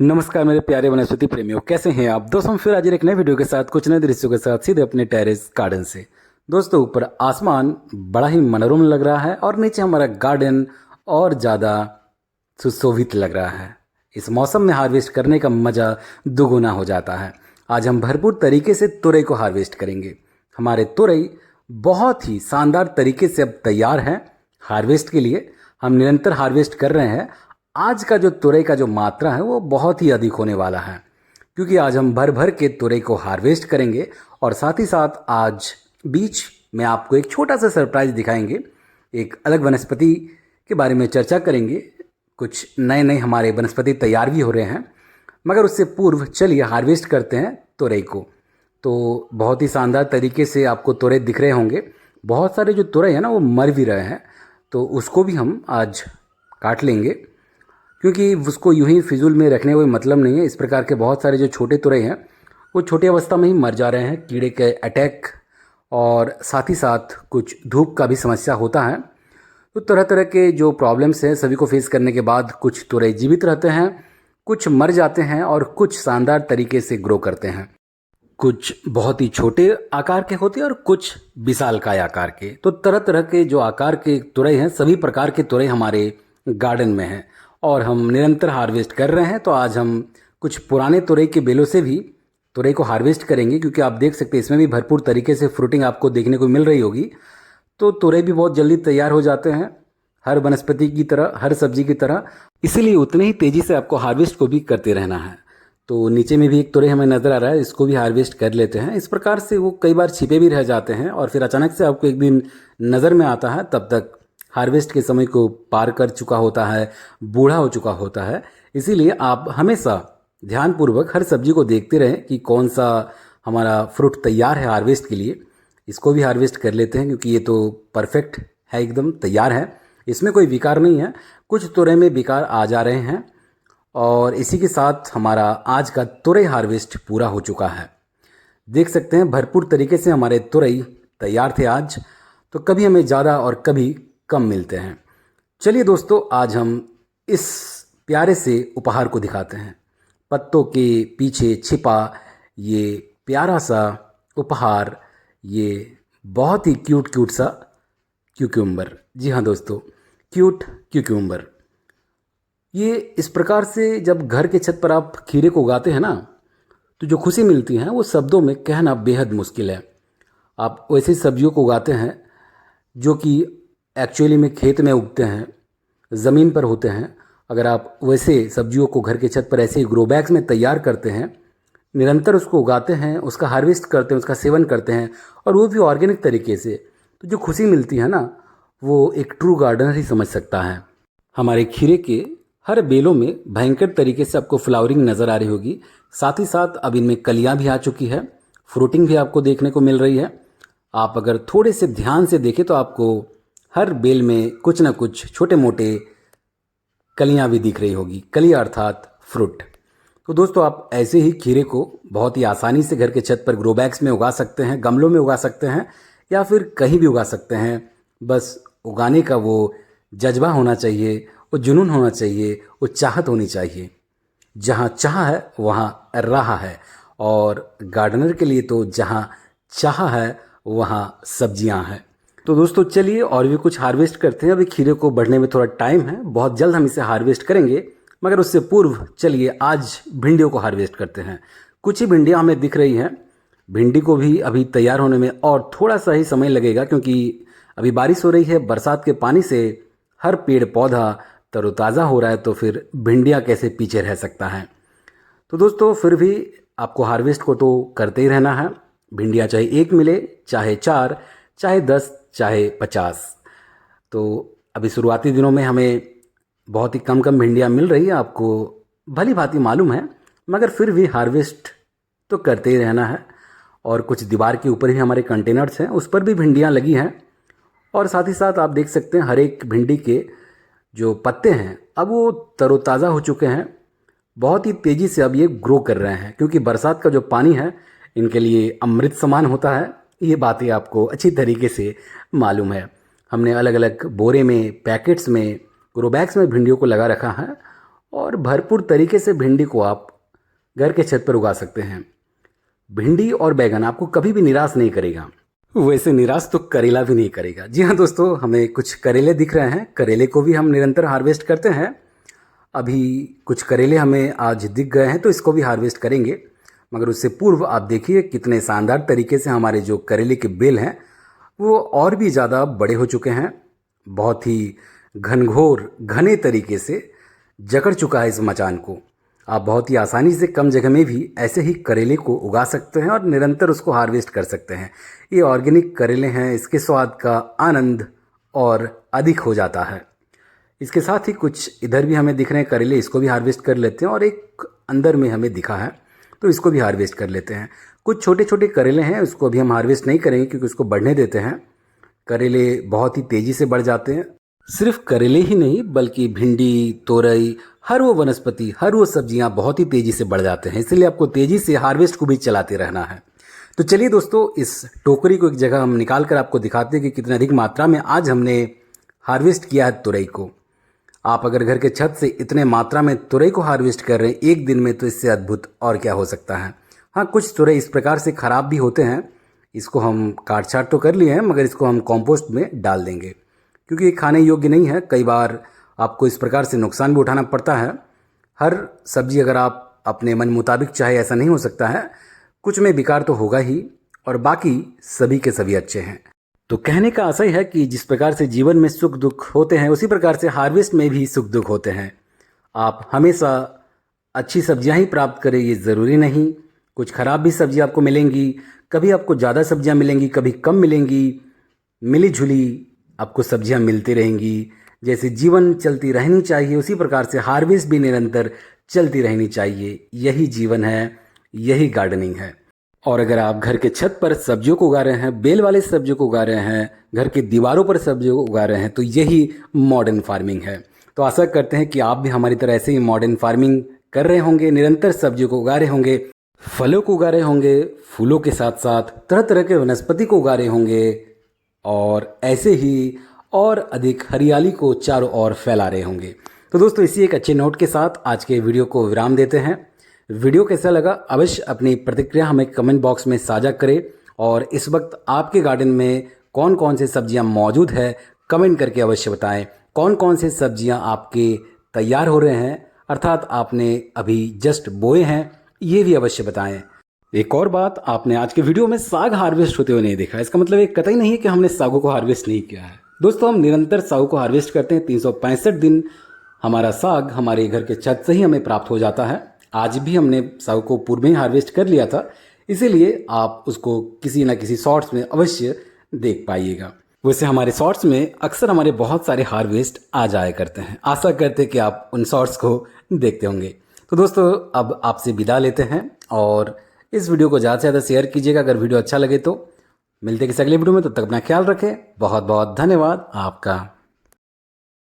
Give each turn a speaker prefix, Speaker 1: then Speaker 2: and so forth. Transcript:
Speaker 1: नमस्कार मेरे प्यारे वनस्पति प्रेमियों, कैसे हैं आप दोस्तों। फिर आज एक नए वीडियो के साथ कुछ नए दृश्यों के साथ सीधे अपने टेरेस गार्डन से। दोस्तों ऊपर आसमान बड़ा ही मनोरम लग रहा है और नीचे हमारा गार्डन और ज़्यादा सुशोभित लग रहा है। इस मौसम में हार्वेस्ट करने का मज़ा दुगुना हो जाता है। आज हम भरपूर तरीके से तुरई को हार्वेस्ट करेंगे। हमारे तुरई बहुत ही शानदार तरीके से अब तैयार हैं हार्वेस्ट के लिए। हम निरंतर हार्वेस्ट कर रहे हैं। आज का जो तुरई का जो मात्रा है वो बहुत ही अधिक होने वाला है, क्योंकि आज हम भर भर के तुरई को हार्वेस्ट करेंगे और साथ ही साथ आज बीच में आपको एक छोटा सा सरप्राइज दिखाएंगे। एक अलग वनस्पति के बारे में चर्चा करेंगे। कुछ नए नए हमारे वनस्पति तैयार भी हो रहे हैं, मगर उससे पूर्व चलिए हार्वेस्ट करते हैं तुरई को। तो बहुत ही शानदार तरीके से आपको तुरई दिख रहे होंगे। बहुत सारे जो तुरई हैं ना वो मर भी रहे हैं, तो उसको भी हम आज काट लेंगे, क्योंकि उसको यूं ही फिजूल में रखने का कोई मतलब नहीं है। इस प्रकार के बहुत सारे जो छोटे तुरई हैं वो छोटी अवस्था में ही मर जा रहे हैं, कीड़े के अटैक और साथ ही साथ कुछ धूप का भी समस्या होता है। तो तरह तरह के जो प्रॉब्लम्स हैं सभी को फेस करने के बाद कुछ तुरई जीवित रहते हैं, कुछ मर जाते हैं और कुछ शानदार तरीके से ग्रो करते हैं। कुछ बहुत ही छोटे आकार के होते हैं और कुछ विशालकाय आकार के। तो तरह तरह के जो आकार के तुरई हैं, सभी प्रकार के तुरई हमारे गार्डन में हैं और हम निरंतर हार्वेस्ट कर रहे हैं। तो आज हम कुछ पुराने तुरई के बेलों से भी तुरई को हार्वेस्ट करेंगे, क्योंकि आप देख सकते हैं इसमें भी भरपूर तरीके से फ्रूटिंग आपको देखने को मिल रही होगी। तो तुरई भी बहुत जल्दी तैयार हो जाते हैं, हर वनस्पति की तरह, हर सब्जी की तरह। इसीलिए उतने ही तेज़ी से आपको हार्वेस्ट को भी करते रहना है। तो नीचे में भी एक तुरई हमें नज़र आ रहा है, इसको भी हार्वेस्ट कर लेते हैं। इस प्रकार से वो कई बार छिपे भी रह जाते हैं और फिर अचानक से आपको एक दिन नज़र में आता है, तब तक हार्वेस्ट के समय को पार कर चुका होता है, बूढ़ा हो चुका होता है। इसीलिए आप हमेशा ध्यानपूर्वक हर सब्जी को देखते रहें कि कौन सा हमारा फ्रूट तैयार है हार्वेस्ट के लिए। इसको भी हार्वेस्ट कर लेते हैं, क्योंकि ये तो परफेक्ट है, एकदम तैयार है, इसमें कोई विकार नहीं है। कुछ तुरई में विकार आ जा रहे हैं और इसी के साथ हमारा आज का तुरई हार्वेस्ट पूरा हो चुका है। देख सकते हैं भरपूर तरीके से हमारे तुरई तैयार थे आज। तो कभी हमें ज़्यादा और कभी कम मिलते हैं। चलिए दोस्तों, आज हम इस प्यारे से उपहार को दिखाते हैं। पत्तों के पीछे छिपा ये प्यारा सा उपहार, ये बहुत ही क्यूट क्यूट सा क्यूक्यूम्बर। जी हाँ दोस्तों, क्यूट क्यूक्यूम्बर। ये इस प्रकार से जब घर के छत पर आप खीरे को उगाते हैं ना, तो जो खुशी मिलती है वो शब्दों में कहना बेहद मुश्किल है। आप वैसी सब्जियों को उगाते हैं जो कि एक्चुअली में खेत में उगते हैं, ज़मीन पर होते हैं। अगर आप वैसे सब्जियों को घर के छत पर ऐसे ही ग्रो बैग्स में तैयार करते हैं, निरंतर उसको उगाते हैं, उसका हार्वेस्ट करते हैं, उसका सेवन करते हैं, और वो भी ऑर्गेनिक तरीके से, तो जो खुशी मिलती है ना, वो एक ट्रू गार्डनर ही समझ सकता है। हमारे खीरे के हर बेलों में भयंकर तरीके से आपको फ्लावरिंग नज़र आ रही होगी। साथ ही साथ अब इनमें कलियाँ भी आ चुकी है, फ्रूटिंग भी आपको देखने को मिल रही है। आप अगर थोड़े से ध्यान से देखें तो आपको हर बेल में कुछ ना कुछ छोटे मोटे कलियां भी दिख रही होगी। कलियां अर्थात फ्रूट। तो दोस्तों, आप ऐसे ही खीरे को बहुत ही आसानी से घर के छत पर ग्रो बैग्स में उगा सकते हैं, गमलों में उगा सकते हैं, या फिर कहीं भी उगा सकते हैं। बस उगाने का वो जज्बा होना चाहिए, वो जुनून होना चाहिए, वो चाहत होनी चाहिए। जहाँ चाह है वहाँ राह है, और गार्डनर के लिए तो जहाँ चाह है वहाँ सब्जियाँ हैं। तो दोस्तों चलिए और भी कुछ हार्वेस्ट करते हैं। अभी खीरे को बढ़ने में थोड़ा टाइम है, बहुत जल्द हम इसे हार्वेस्ट करेंगे, मगर उससे पूर्व चलिए आज भिंडियों को हार्वेस्ट करते हैं। कुछ ही भिंडियाँ हमें दिख रही हैं। भिंडी को भी अभी तैयार होने में और थोड़ा सा ही समय लगेगा, क्योंकि अभी बारिश हो रही है। बरसात के पानी से हर पेड़ पौधा तरोताज़ा हो रहा है, तो फिर भिंडियाँ कैसे पीछे रह सकता है। तो दोस्तों फिर भी आपको हार्वेस्ट को तो करते ही रहना है। भिंडियाँ चाहे एक मिले, चाहे 4, चाहे 10, चाहे 50। तो अभी शुरुआती दिनों में हमें बहुत ही कम कम भिंडियाँ मिल रही है, आपको भली भांति मालूम है, मगर फिर भी हार्वेस्ट तो करते ही रहना है। और कुछ दीवार के ऊपर ही हमारे कंटेनर्स हैं, उस पर भी भिंडियाँ लगी हैं। और साथ ही साथ आप देख सकते हैं हर एक भिंडी के जो पत्ते हैं अब वो तरोताज़ा हो चुके हैं। बहुत ही तेज़ी से अब ये ग्रो कर रहे हैं, क्योंकि बरसात का जो पानी है इनके लिए अमृत समान होता है। ये बातें आपको अच्छी तरीके से मालूम है। हमने अलग अलग बोरे में, पैकेट्स में, ग्रो बैग्स में भिंडियों को लगा रखा है और भरपूर तरीके से भिंडी को आप घर के छत पर उगा सकते हैं। भिंडी और बैगन आपको कभी भी निराश नहीं करेगा, वैसे निराश तो करेला भी नहीं करेगा। जी हाँ दोस्तों, हमें कुछ करेले दिख रहे हैं, करेले को भी हम निरंतर हार्वेस्ट करते हैं। अभी कुछ करेले हमें आज दिख गए हैं तो इसको भी हार्वेस्ट करेंगे, मगर उससे पूर्व आप देखिए कितने शानदार तरीके से हमारे जो करेले के बेल हैं वो और भी ज़्यादा बड़े हो चुके हैं। बहुत ही घनघोर घने तरीके से जकड़ चुका है इस मचान को। आप बहुत ही आसानी से कम जगह में भी ऐसे ही करेले को उगा सकते हैं और निरंतर उसको हार्वेस्ट कर सकते हैं। ये ऑर्गेनिक करेले हैं, इसके स्वाद का आनंद और अधिक हो जाता है। इसके साथ ही कुछ इधर भी हमें दिख रहे हैं करेले, इसको भी हार्वेस्ट कर लेते हैं। और एक अंदर में हमें दिखा है तो इसको भी हार्वेस्ट कर लेते हैं। कुछ छोटे छोटे करेले हैं, उसको अभी हम हार्वेस्ट नहीं करेंगे क्योंकि उसको बढ़ने देते हैं। करेले बहुत ही तेज़ी से बढ़ जाते हैं। सिर्फ करेले ही नहीं बल्कि भिंडी, तोरई, हर वो वनस्पति, हर वो सब्जियां बहुत ही तेज़ी से बढ़ जाते हैं। इसलिए आपको तेज़ी से हार्वेस्ट को भी चलाते रहना है। तो चलिए दोस्तों, इस टोकरी को एक जगह हम निकाल कर आपको दिखाते हैं कि कितनी अधिक मात्रा में आज हमने हार्वेस्ट किया है तुरई को। आप अगर घर के छत से इतने मात्रा में तुरई को हार्वेस्ट कर रहे हैं एक दिन में, तो इससे अद्भुत और क्या हो सकता है। हाँ, कुछ तुरई इस प्रकार से ख़राब भी होते हैं, इसको हम काट छाट तो कर लिए हैं, मगर इसको हम कॉम्पोस्ट में डाल देंगे क्योंकि ये खाने योग्य नहीं है। कई बार आपको इस प्रकार से नुकसान भी उठाना पड़ता है। हर सब्जी अगर आप अपने मन मुताबिक चाहे ऐसा नहीं हो सकता है, कुछ में बेकार तो होगा ही और बाकी सभी के सभी अच्छे हैं। तो कहने का आशय है कि जिस प्रकार से जीवन में सुख दुख होते हैं उसी प्रकार से हार्वेस्ट में भी सुख दुख होते हैं। आप हमेशा अच्छी सब्जियां ही प्राप्त करें ये ज़रूरी नहीं, कुछ ख़राब भी सब्जी आपको मिलेंगी। कभी आपको ज़्यादा सब्जियां मिलेंगी, कभी कम मिलेंगी। मिली जुली आपको सब्जियां मिलती रहेंगी। जैसे जीवन चलती रहनी चाहिए उसी प्रकार से हार्वेस्ट भी निरंतर चलती रहनी चाहिए। यही जीवन है, यही गार्डनिंग है। और अगर आप घर के छत पर सब्जियों को उगा रहे हैं, बेल वाले सब्जियों को उगा रहे हैं, घर की दीवारों पर सब्जियों को उगा रहे हैं, तो यही मॉडर्न फार्मिंग है। तो आशा करते हैं कि आप भी हमारी तरह ऐसे ही मॉडर्न फार्मिंग कर रहे होंगे, निरंतर सब्जियों को उगा रहे होंगे, फलों को उगा रहे होंगे, फूलों के साथ साथ तरह तरह के वनस्पति को उगा रहे होंगे और ऐसे ही और अधिक हरियाली को चारों ओर फैला रहे होंगे। तो दोस्तों, इसी एक अच्छे नोट के साथ आज के वीडियो को विराम देते हैं। वीडियो कैसा लगा अवश्य अपनी प्रतिक्रिया हमें कमेंट बॉक्स में साझा करें और इस वक्त आपके गार्डन में कौन कौन से सब्जियां मौजूद है कमेंट करके अवश्य बताएं। कौन कौन से सब्जियां आपके तैयार हो रहे हैं, अर्थात आपने अभी जस्ट बोए हैं, ये भी अवश्य बताएं। एक और बात, आपने आज के वीडियो में साग हार्वेस्ट होते हुए नहीं देखा, इसका मतलब ये कतई नहीं है कि हमने सागों को हार्वेस्ट नहीं किया है। दोस्तों, हम निरंतर सागों को हार्वेस्ट करते हैं। 365 दिन हमारा साग हमारे घर के छत से ही हमें प्राप्त हो जाता है। आज भी हमने साग को पूर्व में ही हार्वेस्ट कर लिया था, इसीलिए आप उसको किसी न किसी शॉर्ट्स में अवश्य देख पाइएगा। वैसे हमारे शॉर्ट्स में अक्सर हमारे बहुत सारे हार्वेस्ट आ जाया करते हैं। आशा करते हैं कि आप उन शॉर्ट्स को देखते होंगे। तो दोस्तों, अब आपसे विदा लेते हैं और इस वीडियो को ज़्यादा से ज़्यादा शेयर कीजिएगा अगर वीडियो अच्छा लगे तो। मिलते हैं किसी अगले वीडियो में, तब तक अपना ख्याल रखें। बहुत बहुत धन्यवाद आपका।